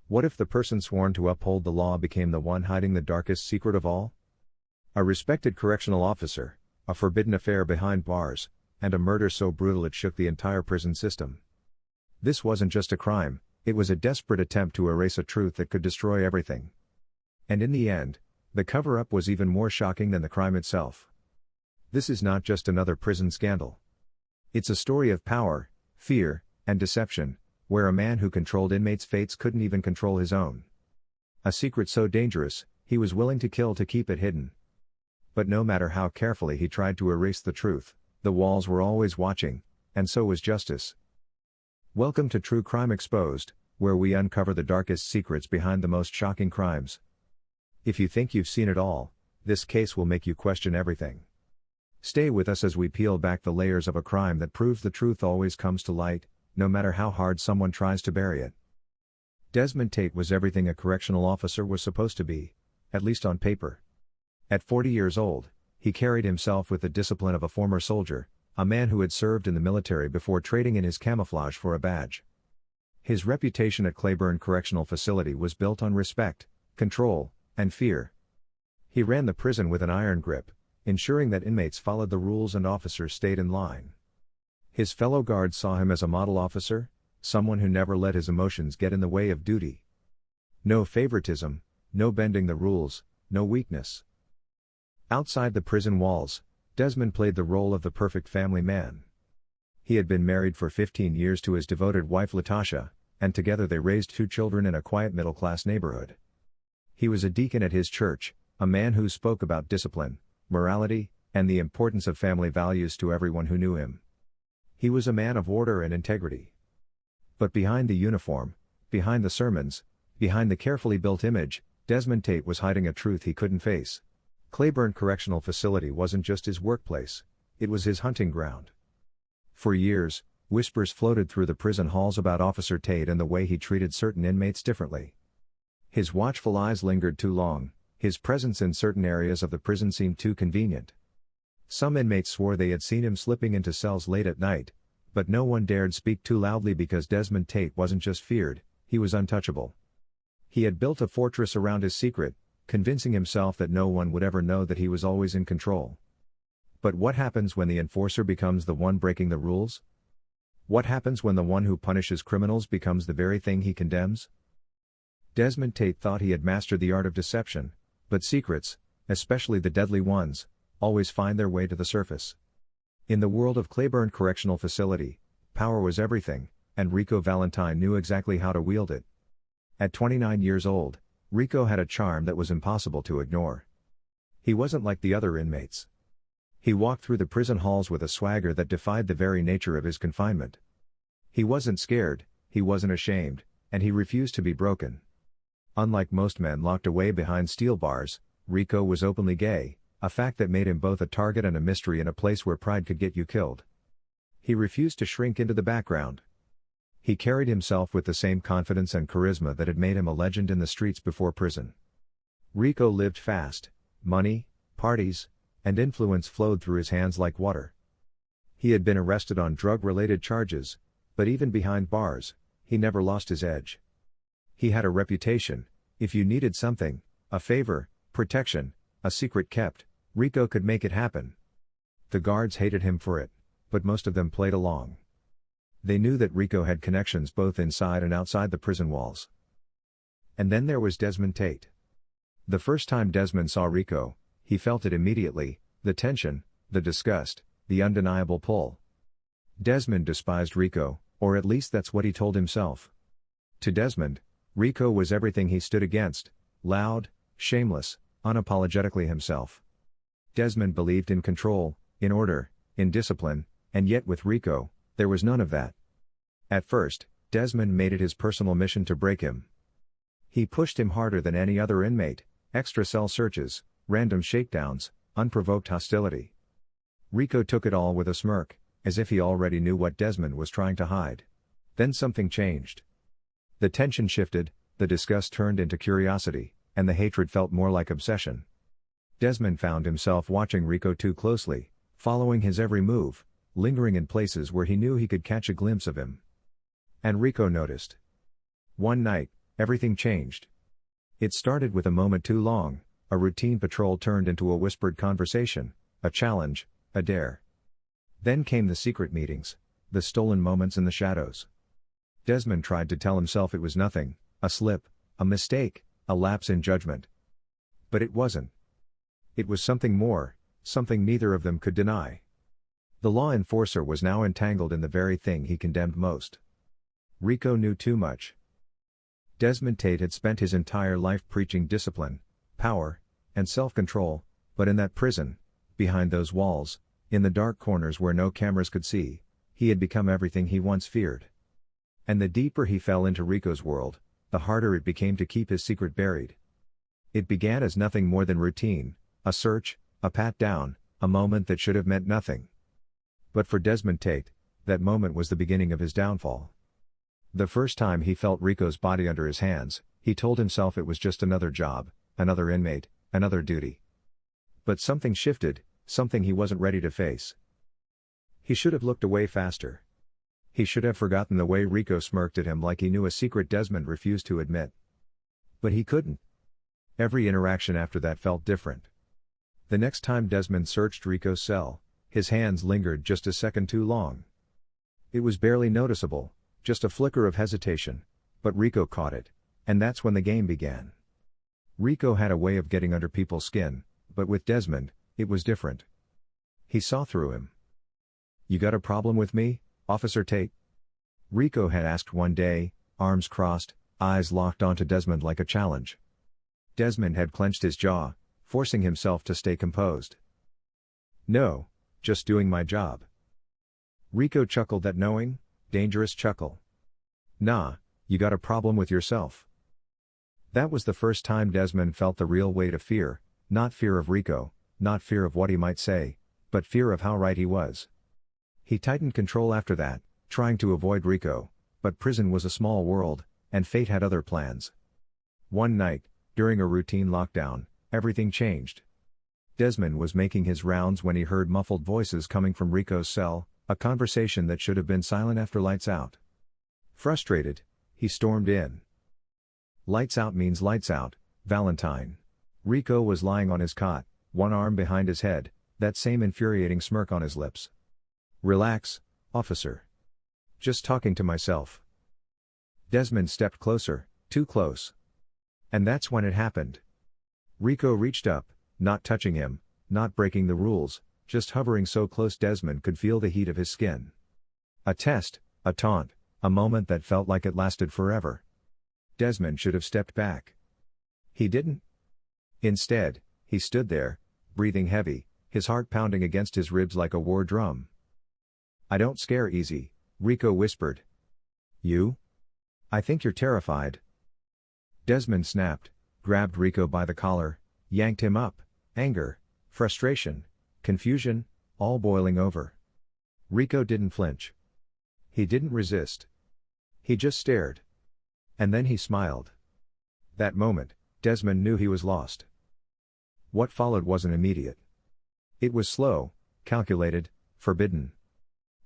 What if the person sworn to uphold the law became the one hiding the darkest secret of all? A respected correctional officer, a forbidden affair behind bars, and a murder so brutal it shook the entire prison system. This wasn't just a crime, it was a desperate attempt to erase a truth that could destroy everything. And in the end, the cover-up was even more shocking than the crime itself. This is not just another prison scandal. It's a story of power, fear, and deception, where a man who controlled inmates' fates couldn't even control his own. A secret so dangerous, he was willing to kill to keep it hidden. But no matter how carefully he tried to erase the truth, the walls were always watching, and so was justice. Welcome to True Crime Exposed, where we uncover the darkest secrets behind the most shocking crimes. If you think you've seen it all, this case will make you question everything. Stay with us as we peel back the layers of a crime that proves the truth always comes to light, no matter how hard someone tries to bury it. Desmond Tate was everything a correctional officer was supposed to be, at least on paper. At 40 years old, he carried himself with the discipline of a former soldier, a man who had served in the military before trading in his camouflage for a badge. His reputation at Claiborne Correctional Facility was built on respect, control, and fear. He ran the prison with an iron grip, ensuring that inmates followed the rules and officers stayed in line. His fellow guards saw him as a model officer, someone who never let his emotions get in the way of duty. No favoritism, no bending the rules, no weakness. Outside the prison walls, Desmond played the role of the perfect family man. He had been married for 15 years to his devoted wife Latasha, and together they raised 2 children in a quiet middle-class neighborhood. He was a deacon at his church, a man who spoke about discipline, morality, and the importance of family values to everyone who knew him. He was a man of order and integrity. But behind the uniform, behind the sermons, behind the carefully built image, Desmond Tate was hiding a truth he couldn't face. Claiborne Correctional Facility wasn't just his workplace, it was his hunting ground. For years, whispers floated through the prison halls about Officer Tate and the way he treated certain inmates differently. His watchful eyes lingered too long, his presence in certain areas of the prison seemed too convenient. Some inmates swore they had seen him slipping into cells late at night, but no one dared speak too loudly because Desmond Tate wasn't just feared, he was untouchable. He had built a fortress around his secret, convincing himself that no one would ever know that he was always in control. But what happens when the enforcer becomes the one breaking the rules? What happens when the one who punishes criminals becomes the very thing he condemns? Desmond Tate thought he had mastered the art of deception, but secrets, especially the deadly ones, always find their way to the surface. In the world of Claiborne Correctional Facility, power was everything, and Rico Valentine knew exactly how to wield it. At 29 years old, Rico had a charm that was impossible to ignore. He wasn't like the other inmates. He walked through the prison halls with a swagger that defied the very nature of his confinement. He wasn't scared, he wasn't ashamed, and he refused to be broken. Unlike most men locked away behind steel bars, Rico was openly gay, a fact that made him both a target and a mystery in a place where pride could get you killed. He refused to shrink into the background. He carried himself with the same confidence and charisma that had made him a legend in the streets before prison. Rico lived fast, money, parties, and influence flowed through his hands like water. He had been arrested on drug-related charges, but even behind bars, he never lost his edge. He had a reputation: if you needed something, a favor, protection, a secret kept, Rico could make it happen. The guards hated him for it, but most of them played along. They knew that Rico had connections both inside and outside the prison walls. And then there was Desmond Tate. The first time Desmond saw Rico, he felt it immediately: the tension, the disgust, the undeniable pull. Desmond despised Rico, or at least that's what he told himself. To Desmond, Rico was everything he stood against: loud, shameless, unapologetically himself. Desmond believed in control, in order, in discipline, and yet with Rico, there was none of that. At first, Desmond made it his personal mission to break him. He pushed him harder than any other inmate: extra cell searches, random shakedowns, unprovoked hostility. Rico took it all with a smirk, as if he already knew what Desmond was trying to hide. Then something changed. The tension shifted, the disgust turned into curiosity, and the hatred felt more like obsession. Desmond found himself watching Rico too closely, following his every move, lingering in places where he knew he could catch a glimpse of him. And Rico noticed. One night, everything changed. It started with a moment too long, a routine patrol turned into a whispered conversation, a challenge, a dare. Then came the secret meetings, the stolen moments in the shadows. Desmond tried to tell himself it was nothing, a slip, a mistake, a lapse in judgment. But it wasn't. It was something more, something neither of them could deny. The law enforcer was now entangled in the very thing he condemned most. Rico knew too much. Desmond Tate had spent his entire life preaching discipline, power, and self-control, but in that prison, behind those walls, in the dark corners where no cameras could see, he had become everything he once feared. And the deeper he fell into Rico's world, the harder it became to keep his secret buried. It began as nothing more than routine, a search, a pat-down, a moment that should have meant nothing. But for Desmond Tate, that moment was the beginning of his downfall. The first time he felt Rico's body under his hands, he told himself it was just another job, another inmate, another duty. But something shifted, something he wasn't ready to face. He should have looked away faster. He should have forgotten the way Rico smirked at him like he knew a secret Desmond refused to admit. But he couldn't. Every interaction after that felt different. The next time Desmond searched Rico's cell, his hands lingered just a second too long. It was barely noticeable, just a flicker of hesitation, but Rico caught it, and that's when the game began. Rico had a way of getting under people's skin, but with Desmond, it was different. He saw through him. "You got a problem with me, Officer Tate?" Rico had asked one day, arms crossed, eyes locked onto Desmond like a challenge. Desmond had clenched his jaw, forcing himself to stay composed. "No, just doing my job." Rico chuckled that knowing, dangerous chuckle. "Nah, you got a problem with yourself." That was the first time Desmond felt the real weight of fear, not fear of Rico, not fear of what he might say, but fear of how right he was. He tightened control after that, trying to avoid Rico, but prison was a small world, and fate had other plans. One night, during a routine lockdown, everything changed. Desmond was making his rounds when he heard muffled voices coming from Rico's cell, a conversation that should have been silent after lights out. Frustrated, he stormed in. "Lights out means lights out, Valentine." Rico was lying on his cot, one arm behind his head, that same infuriating smirk on his lips. "Relax, officer. Just talking to myself." Desmond stepped closer, too close. And that's when it happened. Rico reached up, not touching him, not breaking the rules, just hovering so close Desmond could feel the heat of his skin. A test, a taunt, a moment that felt like it lasted forever. Desmond should have stepped back. He didn't. Instead, he stood there, breathing heavy, his heart pounding against his ribs like a war drum. "I don't scare easy," Rico whispered. "You? I think you're terrified." Desmond snapped, grabbed Rico by the collar, yanked him up, anger, frustration, confusion, all boiling over. Rico didn't flinch. He didn't resist. He just stared. And then he smiled. That moment, Desmond knew he was lost. What followed wasn't immediate. It was slow, calculated, forbidden.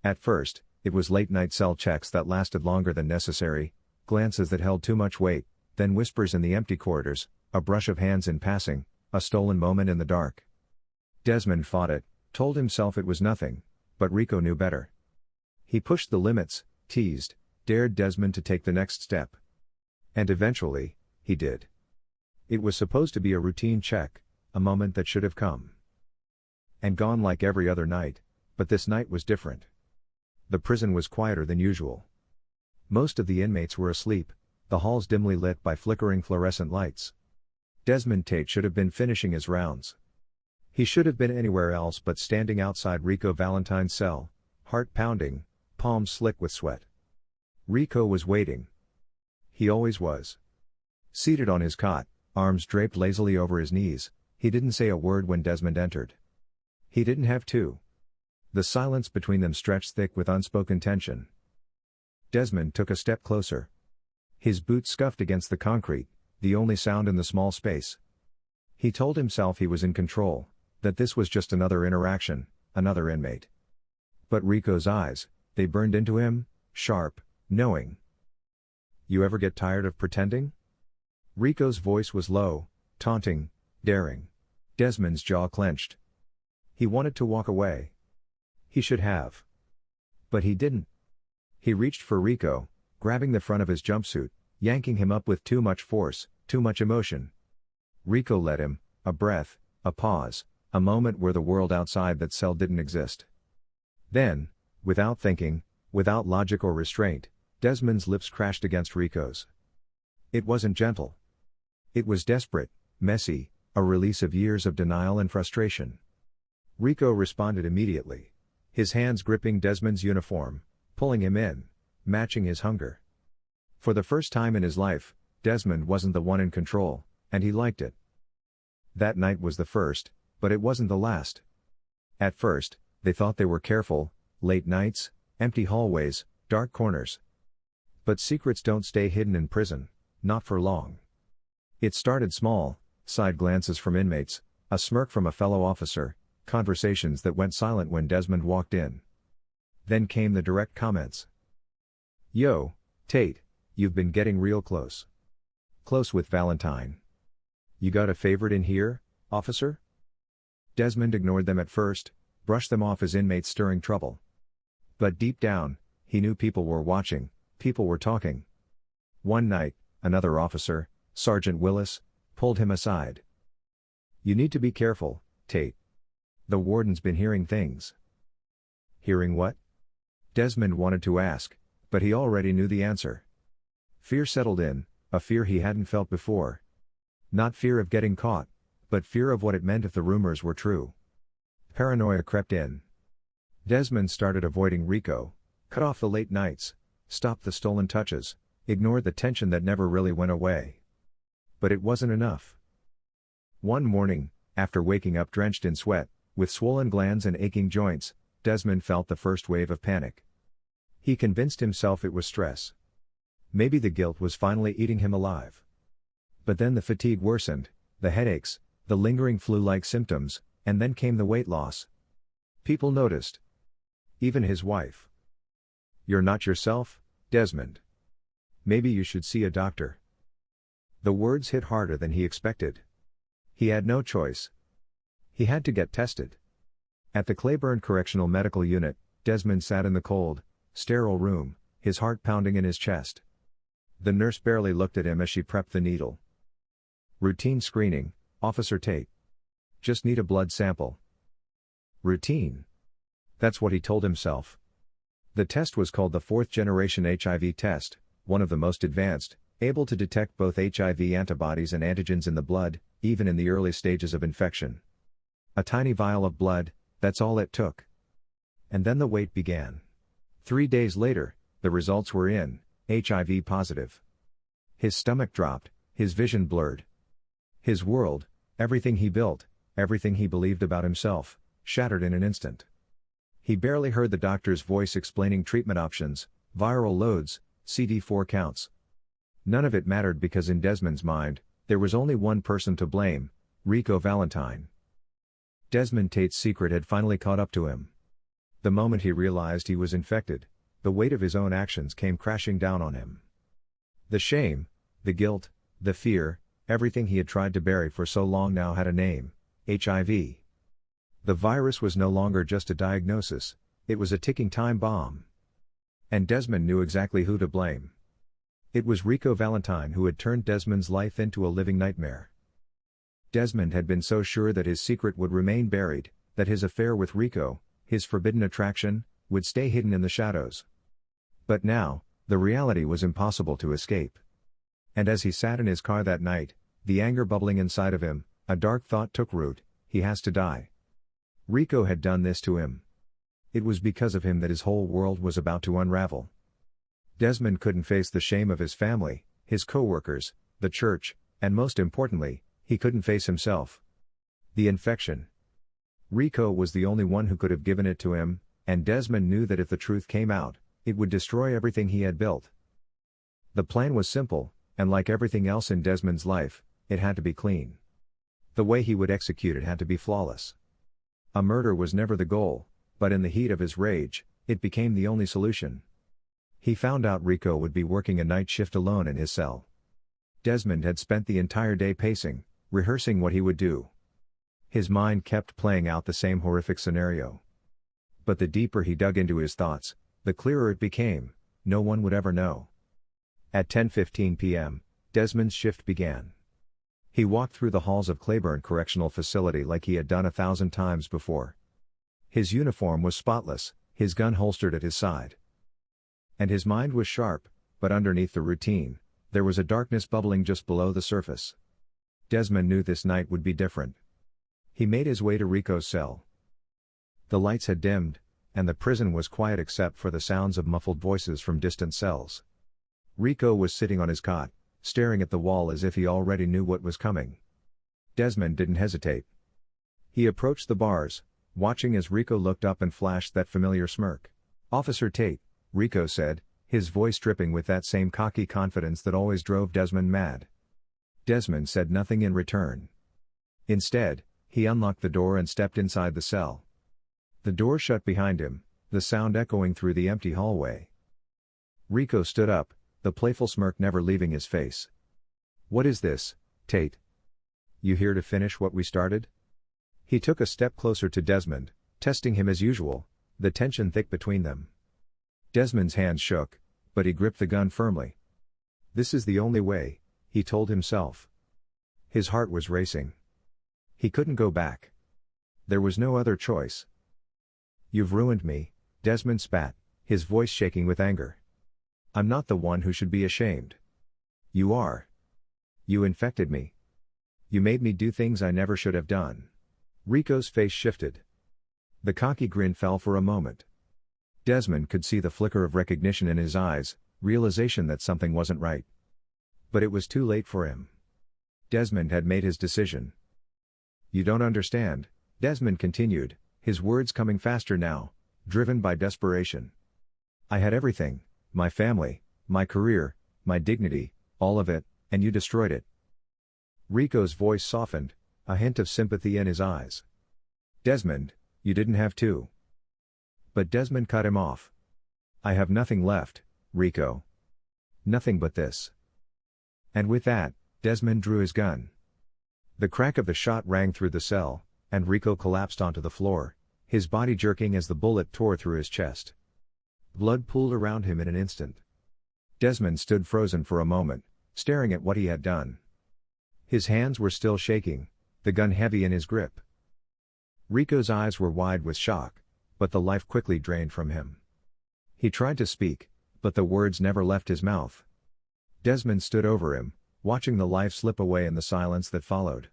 At first, it was late-night cell checks that lasted longer than necessary, glances that held too much weight, then whispers in the empty corridors, a brush of hands in passing, a stolen moment in the dark. Desmond fought it, told himself it was nothing, but Rico knew better. He pushed the limits, teased, dared Desmond to take the next step. And eventually, he did. It was supposed to be a routine check, a moment that should have come and gone like every other night, but this night was different. The prison was quieter than usual. Most of the inmates were asleep, the halls dimly lit by flickering fluorescent lights. Desmond Tate should have been finishing his rounds. He should have been anywhere else but standing outside Rico Valentine's cell, heart pounding, palms slick with sweat. Rico was waiting. He always was. Seated on his cot, arms draped lazily over his knees, he didn't say a word when Desmond entered. He didn't have to. The silence between them stretched thick with unspoken tension. Desmond took a step closer. His boots scuffed against the concrete, the only sound in the small space. He told himself he was in control, that this was just another interaction, another inmate. But Rico's eyes, they burned into him, sharp, knowing. "You ever get tired of pretending?" Rico's voice was low, taunting, daring. Desmond's jaw clenched. He wanted to walk away. He should have. But he didn't. He reached for Rico, grabbing the front of his jumpsuit, yanking him up with too much force, too much emotion. Rico let him, a breath, a pause, a moment where the world outside that cell didn't exist. Then, without thinking, without logic or restraint, Desmond's lips crashed against Rico's. It wasn't gentle. It was desperate, messy, a release of years of denial and frustration. Rico responded immediately. His hands gripping Desmond's uniform, pulling him in, matching his hunger. For the first time in his life, Desmond wasn't the one in control, and he liked it. That night was the first, but it wasn't the last. At first, they thought they were careful, late nights, empty hallways, dark corners. But secrets don't stay hidden in prison, not for long. It started small, side glances from inmates, a smirk from a fellow officer, conversations that went silent when Desmond walked in. Then came the direct comments. "Yo, Tate, you've been getting real close. Close with Valentine. You got a favorite in here, officer?" Desmond ignored them at first, brushed them off as inmates stirring trouble. But deep down, he knew people were watching, people were talking. One night, another officer, Sergeant Willis, pulled him aside. "You need to be careful, Tate. The warden's been hearing things." Hearing what? Desmond wanted to ask, but he already knew the answer. Fear settled in, a fear he hadn't felt before. Not fear of getting caught, but fear of what it meant if the rumors were true. Paranoia crept in. Desmond started avoiding Rico, cut off the late nights, stopped the stolen touches, ignored the tension that never really went away. But it wasn't enough. One morning, after waking up drenched in sweat, with swollen glands and aching joints, Desmond felt the first wave of panic. He convinced himself it was stress. Maybe the guilt was finally eating him alive. But then the fatigue worsened, the headaches, the lingering flu-like symptoms, and then came the weight loss. People noticed. Even his wife. "You're not yourself, Desmond. Maybe you should see a doctor." The words hit harder than he expected. He had no choice. He had to get tested. At the Claiborne Correctional Medical Unit, Desmond sat in the cold, sterile room, his heart pounding in his chest. The nurse barely looked at him as she prepped the needle. "Routine screening, Officer Tate. Just need a blood sample." Routine. That's what he told himself. The test was called the fourth-generation HIV test, one of the most advanced, able to detect both HIV antibodies and antigens in the blood, even in the early stages of infection. A tiny vial of blood, that's all it took. And then the wait began. 3 days later, the results were in, HIV positive. His stomach dropped, his vision blurred. His world, everything he built, everything he believed about himself, shattered in an instant. He barely heard the doctor's voice explaining treatment options, viral loads, CD4 counts. None of it mattered because in Desmond's mind, there was only one person to blame, Rico Valentine. Desmond Tate's secret had finally caught up to him. The moment he realized he was infected, the weight of his own actions came crashing down on him. The shame, the guilt, the fear, everything he had tried to bury for so long now had a name, HIV. The virus was no longer just a diagnosis, it was a ticking time bomb. And Desmond knew exactly who to blame. It was Rico Valentine who had turned Desmond's life into a living nightmare. Desmond had been so sure that his secret would remain buried, that his affair with Rico, his forbidden attraction, would stay hidden in the shadows. But now, the reality was impossible to escape. And as he sat in his car that night, the anger bubbling inside of him, a dark thought took root: he has to die. Rico had done this to him. It was because of him that his whole world was about to unravel. Desmond couldn't face the shame of his family, his co-workers, the church, and most importantly, he couldn't face himself. The infection. Rico was the only one who could have given it to him, and Desmond knew that if the truth came out, it would destroy everything he had built. The plan was simple, and like everything else in Desmond's life, it had to be clean. The way he would execute it had to be flawless. A murder was never the goal, but in the heat of his rage, it became the only solution. He found out Rico would be working a night shift alone in his cell. Desmond had spent the entire day pacing, rehearsing what he would do. His mind kept playing out the same horrific scenario. But the deeper he dug into his thoughts, the clearer it became: no one would ever know. At 10:15 p.m., Desmond's shift began. He walked through the halls of Claiborne Correctional Facility like he had done 1,000 times before. His uniform was spotless, his gun holstered at his side. And his mind was sharp, but underneath the routine, there was a darkness bubbling just below the surface. Desmond knew this night would be different. He made his way to Rico's cell. The lights had dimmed, and the prison was quiet except for the sounds of muffled voices from distant cells. Rico was sitting on his cot, staring at the wall as if he already knew what was coming. Desmond didn't hesitate. He approached the bars, watching as Rico looked up and flashed that familiar smirk. "Officer Tate," Rico said, his voice dripping with that same cocky confidence that always drove Desmond mad. Desmond said nothing in return. Instead, he unlocked the door and stepped inside the cell. The door shut behind him, the sound echoing through the empty hallway. Rico stood up, the playful smirk never leaving his face. "What is this, Tate? You here to finish what we started?" He took a step closer to Desmond, testing him as usual, the tension thick between them. Desmond's hands shook, but he gripped the gun firmly. "This is the only way," he told himself. His heart was racing. He couldn't go back. There was no other choice. "You've ruined me," Desmond spat, his voice shaking with anger. "I'm not the one who should be ashamed. You are. You infected me. You made me do things I never should have done." Rico's face shifted. The cocky grin fell for a moment. Desmond could see the flicker of recognition in his eyes, realization that something wasn't right. But it was too late for him. Desmond had made his decision. "You don't understand," Desmond continued, his words coming faster now, driven by desperation. "I had everything, my family, my career, my dignity, all of it, and you destroyed it." Rico's voice softened, a hint of sympathy in his eyes. "Desmond, you didn't have to." But Desmond cut him off. "I have nothing left, Rico. Nothing but this." And with that, Desmond drew his gun. The crack of the shot rang through the cell, and Rico collapsed onto the floor, his body jerking as the bullet tore through his chest. Blood pooled around him in an instant. Desmond stood frozen for a moment, staring at what he had done. His hands were still shaking, the gun heavy in his grip. Rico's eyes were wide with shock, but the life quickly drained from him. He tried to speak, but the words never left his mouth. Desmond stood over him, watching the life slip away in the silence that followed.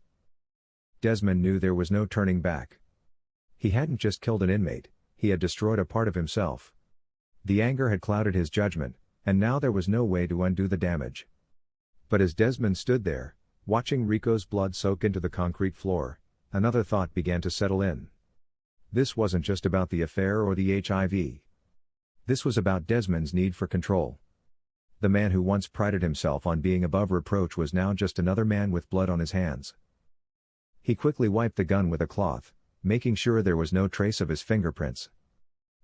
Desmond knew there was no turning back. He hadn't just killed an inmate, he had destroyed a part of himself. The anger had clouded his judgment, and now there was no way to undo the damage. But as Desmond stood there, watching Rico's blood soak into the concrete floor, another thought began to settle in. This wasn't just about the affair or the HIV. This was about Desmond's need for control. The man who once prided himself on being above reproach was now just another man with blood on his hands. He quickly wiped the gun with a cloth, making sure there was no trace of his fingerprints.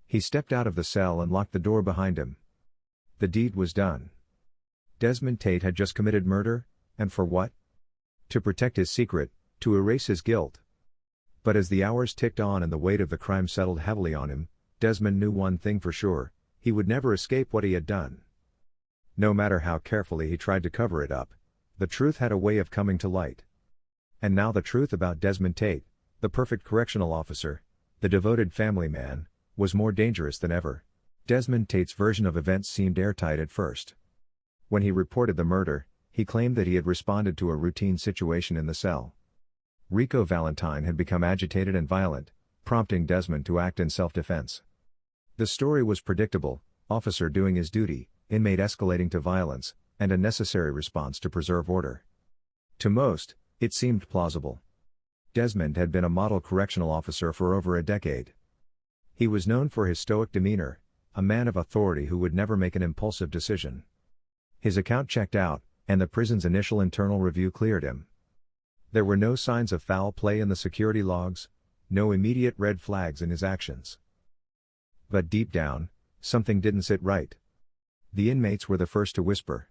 He stepped out of the cell and locked the door behind him. The deed was done. Desmond Tate had just committed murder, and for what? To protect his secret, to erase his guilt. But as the hours ticked on and the weight of the crime settled heavily on him, Desmond knew one thing for sure: he would never escape what he had done. No matter how carefully he tried to cover it up, the truth had a way of coming to light. And now the truth about Desmond Tate, the perfect correctional officer, the devoted family man, was more dangerous than ever. Desmond Tate's version of events seemed airtight at first. When he reported the murder, he claimed that he had responded to a routine situation in the cell. Rico Valentine had become agitated and violent, prompting Desmond to act in self-defense. The story was predictable: officer doing his duty, inmate escalating to violence, and a necessary response to preserve order. To most, it seemed plausible. Desmond had been a model correctional officer for over a decade. He was known for his stoic demeanor, a man of authority who would never make an impulsive decision. His account checked out, and the prison's initial internal review cleared him. There were no signs of foul play in the security logs, no immediate red flags in his actions. But deep down, something didn't sit right. The inmates were the first to whisper.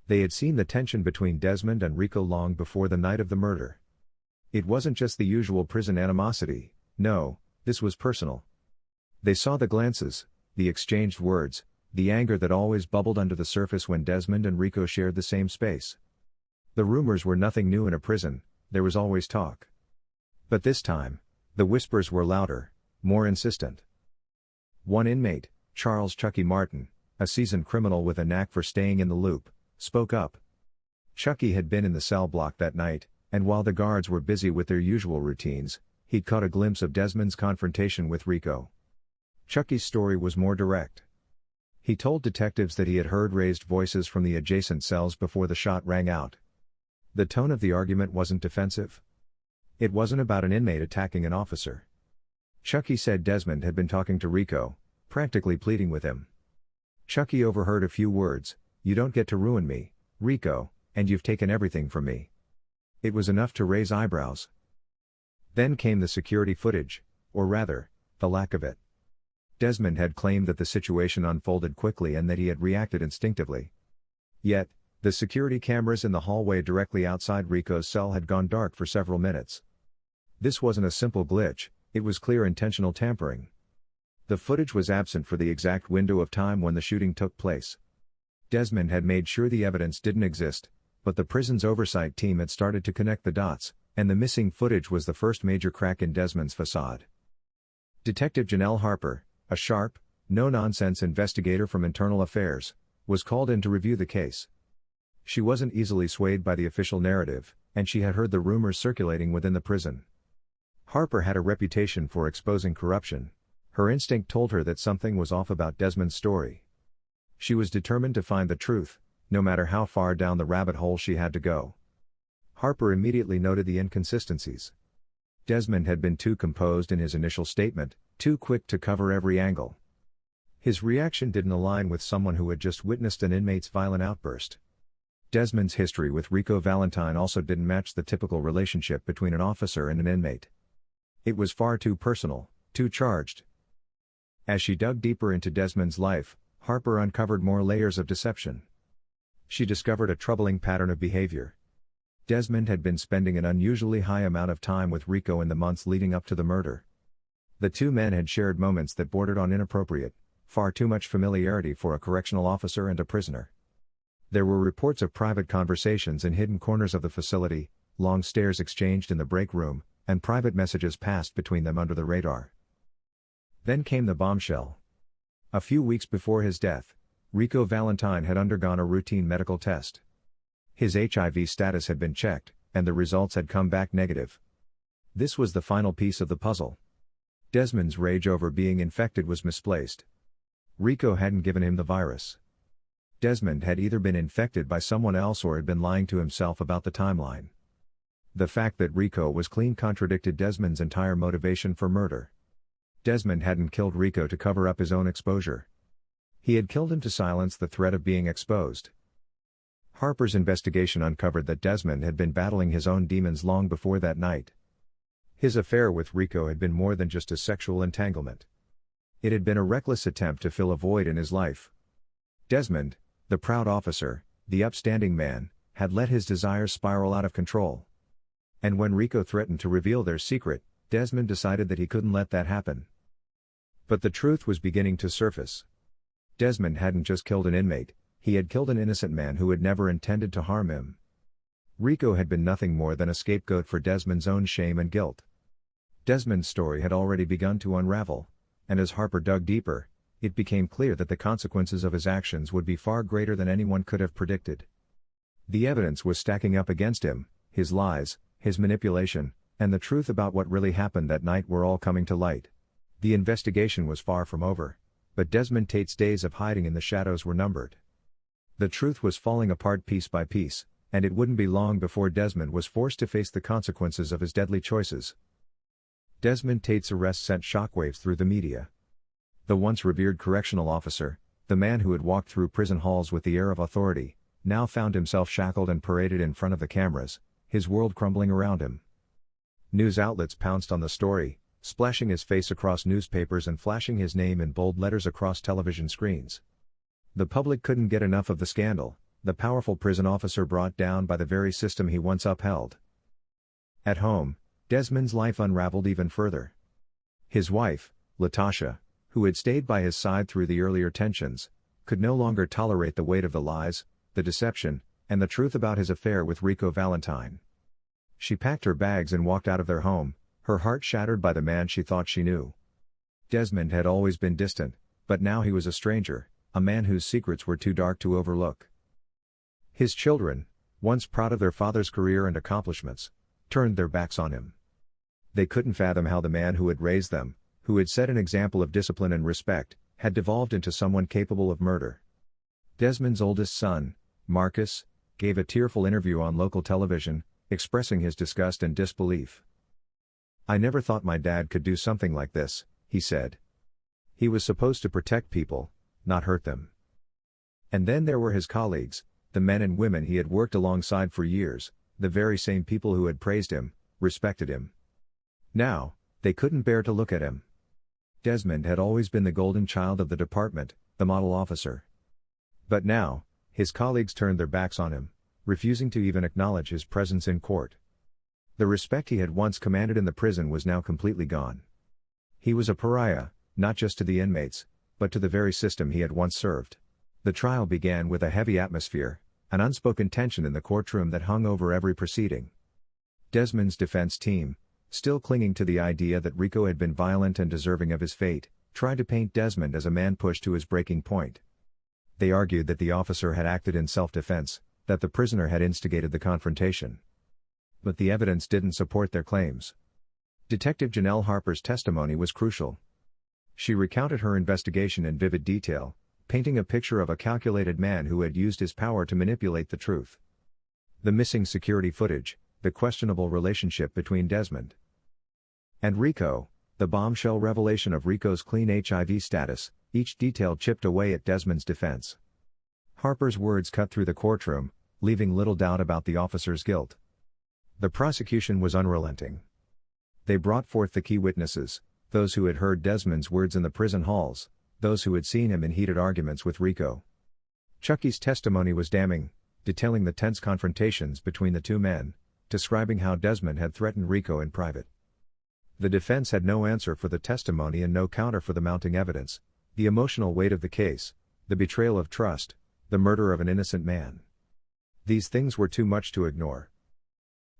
They had seen the tension between Desmond and Rico long before the night of the murder. It wasn't just the usual prison animosity, no, this was personal. They saw the glances, the exchanged words, the anger that always bubbled under the surface when Desmond and Rico shared the same space. The rumors were nothing new in a prison, there was always talk. But this time, the whispers were louder, more insistent. One inmate, Charles Chucky Martin, a seasoned criminal with a knack for staying in the loop, spoke up. Chucky had been in the cell block that night, and while the guards were busy with their usual routines, he'd caught a glimpse of Desmond's confrontation with Rico. Chucky's story was more direct. He told detectives that he had heard raised voices from the adjacent cells before the shot rang out. The tone of the argument wasn't defensive. It wasn't about an inmate attacking an officer. Chucky said Desmond had been talking to Rico, practically pleading with him. Chucky overheard a few words, "You don't get to ruin me, Rico, and you've taken everything from me." It was enough to raise eyebrows. Then came the security footage, or rather, the lack of it. Desmond had claimed that the situation unfolded quickly and that he had reacted instinctively. Yet, the security cameras in the hallway directly outside Rico's cell had gone dark for several minutes. This wasn't a simple glitch, it was clear intentional tampering. The footage was absent for the exact window of time when the shooting took place. Desmond had made sure the evidence didn't exist, but the prison's oversight team had started to connect the dots, and the missing footage was the first major crack in Desmond's facade. Detective Janelle Harper, a sharp, no-nonsense investigator from Internal Affairs, was called in to review the case. She wasn't easily swayed by the official narrative, and she had heard the rumors circulating within the prison. Harper had a reputation for exposing corruption. Her instinct told her that something was off about Desmond's story. She was determined to find the truth, no matter how far down the rabbit hole she had to go. Harper immediately noted the inconsistencies. Desmond had been too composed in his initial statement, too quick to cover every angle. His reaction didn't align with someone who had just witnessed an inmate's violent outburst. Desmond's history with Rico Valentine also didn't match the typical relationship between an officer and an inmate. It was far too personal, too charged. As she dug deeper into Desmond's life, Harper uncovered more layers of deception. She discovered a troubling pattern of behavior. Desmond had been spending an unusually high amount of time with Rico in the months leading up to the murder. The two men had shared moments that bordered on inappropriate, far too much familiarity for a correctional officer and a prisoner. There were reports of private conversations in hidden corners of the facility, long stares exchanged in the break room, and private messages passed between them under the radar. Then came the bombshell. A few weeks before his death, Rico Valentine had undergone a routine medical test. His HIV status had been checked, and the results had come back negative. This was the final piece of the puzzle. Desmond's rage over being infected was misplaced. Rico hadn't given him the virus. Desmond had either been infected by someone else or had been lying to himself about the timeline. The fact that Rico was clean contradicted Desmond's entire motivation for murder. Desmond hadn't killed Rico to cover up his own exposure. He had killed him to silence the threat of being exposed. Harper's investigation uncovered that Desmond had been battling his own demons long before that night. His affair with Rico had been more than just a sexual entanglement. It had been a reckless attempt to fill a void in his life. Desmond, the proud officer, the upstanding man, had let his desires spiral out of control. And when Rico threatened to reveal their secret, Desmond decided that he couldn't let that happen. But the truth was beginning to surface. Desmond hadn't just killed an inmate, he had killed an innocent man who had never intended to harm him. Rico had been nothing more than a scapegoat for Desmond's own shame and guilt. Desmond's story had already begun to unravel, and as Harper dug deeper, it became clear that the consequences of his actions would be far greater than anyone could have predicted. The evidence was stacking up against him, his lies, his manipulation, and the truth about what really happened that night were all coming to light. The investigation was far from over, but Desmond Tate's days of hiding in the shadows were numbered. The truth was falling apart piece by piece, and it wouldn't be long before Desmond was forced to face the consequences of his deadly choices. Desmond Tate's arrest sent shockwaves through the media. The once revered correctional officer, the man who had walked through prison halls with the air of authority, now found himself shackled and paraded in front of the cameras, his world crumbling around him. News outlets pounced on the story, splashing his face across newspapers and flashing his name in bold letters across television screens. The public couldn't get enough of the scandal, the powerful prison officer brought down by the very system he once upheld. At home, Desmond's life unraveled even further. His wife, Latasha, who had stayed by his side through the earlier tensions, could no longer tolerate the weight of the lies, the deception, and the truth about his affair with Rico Valentine. She packed her bags and walked out of their home, her heart shattered by the man she thought she knew. Desmond had always been distant, but now he was a stranger, a man whose secrets were too dark to overlook. His children, once proud of their father's career and accomplishments, turned their backs on him. They couldn't fathom how the man who had raised them, who had set an example of discipline and respect, had devolved into someone capable of murder. Desmond's oldest son, Marcus, gave a tearful interview on local television, expressing his disgust and disbelief. "I never thought my dad could do something like this," he said. "He was supposed to protect people, not hurt them." And then there were his colleagues, the men and women he had worked alongside for years, the very same people who had praised him, respected him. Now, they couldn't bear to look at him. Desmond had always been the golden child of the department, the model officer. But now, his colleagues turned their backs on him, refusing to even acknowledge his presence in court. The respect he had once commanded in the prison was now completely gone. He was a pariah, not just to the inmates, but to the very system he had once served. The trial began with a heavy atmosphere, an unspoken tension in the courtroom that hung over every proceeding. Desmond's defense team, still clinging to the idea that Rico had been violent and deserving of his fate, tried to paint Desmond as a man pushed to his breaking point. They argued that the officer had acted in self-defense, that the prisoner had instigated the confrontation. But the evidence didn't support their claims. Detective Janelle Harper's testimony was crucial. She recounted her investigation in vivid detail, painting a picture of a calculated man who had used his power to manipulate the truth. The missing security footage, the questionable relationship between Desmond and Rico, the bombshell revelation of Rico's clean HIV status, each detail chipped away at Desmond's defense. Harper's words cut through the courtroom, leaving little doubt about the officer's guilt. The prosecution was unrelenting. They brought forth the key witnesses, those who had heard Desmond's words in the prison halls, those who had seen him in heated arguments with Rico. Chucky's testimony was damning, detailing the tense confrontations between the two men, describing how Desmond had threatened Rico in private. The defense had no answer for the testimony and no counter for the mounting evidence, the emotional weight of the case, the betrayal of trust, the murder of an innocent man. These things were too much to ignore.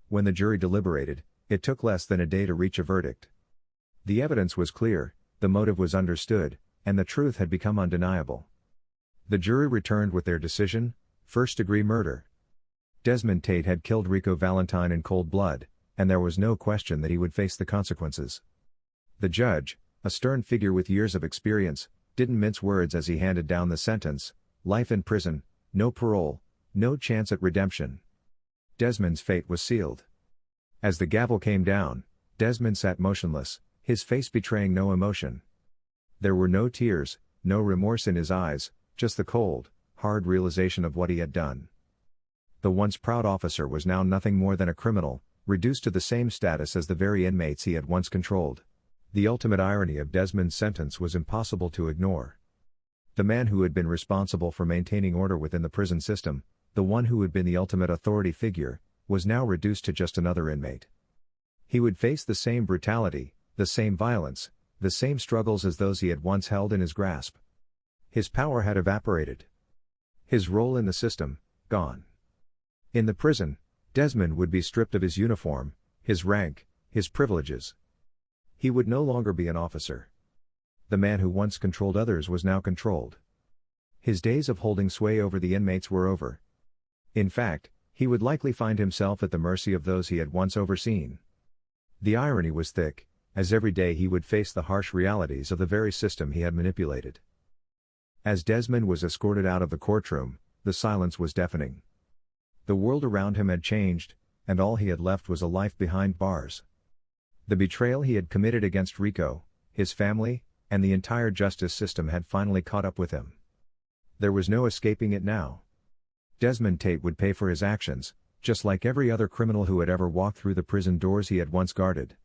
When the jury deliberated, it took less than a day to reach a verdict. The evidence was clear, the motive was understood, and the truth had become undeniable. The jury returned with their decision: first-degree murder. Desmond Tate had killed Rico Valentine in cold blood, and there was no question that he would face the consequences. The judge, a stern figure with years of experience, didn't mince words as he handed down the sentence: life in prison, no parole, no chance at redemption. Desmond's fate was sealed. As the gavel came down, Desmond sat motionless, his face betraying no emotion. There were no tears, no remorse in his eyes, just the cold, hard realization of what he had done. The once proud officer was now nothing more than a criminal, reduced to the same status as the very inmates he had once controlled. The ultimate irony of Desmond's sentence was impossible to ignore. The man who had been responsible for maintaining order within the prison system, the one who had been the ultimate authority figure, was now reduced to just another inmate. He would face the same brutality, the same violence, the same struggles as those he had once held in his grasp. His power had evaporated. His role in the system, gone. In the prison, Desmond would be stripped of his uniform, his rank, his privileges. He would no longer be an officer. The man who once controlled others was now controlled. His days of holding sway over the inmates were over. In fact, he would likely find himself at the mercy of those he had once overseen. The irony was thick, as every day he would face the harsh realities of the very system he had manipulated. As Desmond was escorted out of the courtroom, the silence was deafening. The world around him had changed, and all he had left was a life behind bars. The betrayal he had committed against Rico, his family, and the entire justice system had finally caught up with him. There was no escaping it now. Desmond Tate would pay for his actions, just like every other criminal who had ever walked through the prison doors he had once guarded.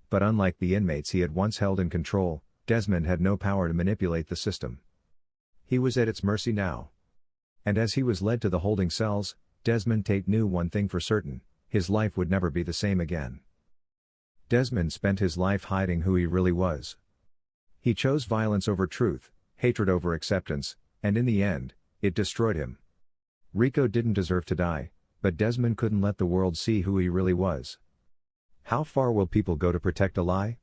But unlike the inmates he had once held in control, Desmond had no power to manipulate the system. He was at its mercy now. And as he was led to the holding cells, Desmond Tate knew one thing for certain: his life would never be the same again. Desmond spent his life hiding who he really was. He chose violence over truth, hatred over acceptance, and in the end, it destroyed him. Rico didn't deserve to die, but Desmond couldn't let the world see who he really was. How far will people go to protect a lie?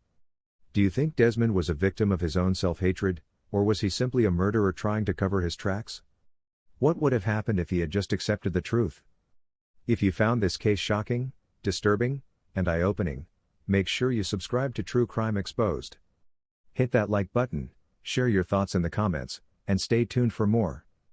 Do you think Desmond was a victim of his own self-hatred, or was he simply a murderer trying to cover his tracks? What would have happened if he had just accepted the truth? If you found this case shocking, disturbing, and eye-opening, make sure you subscribe to True Crime Exposed. Hit that like button, share your thoughts in the comments, and stay tuned for more.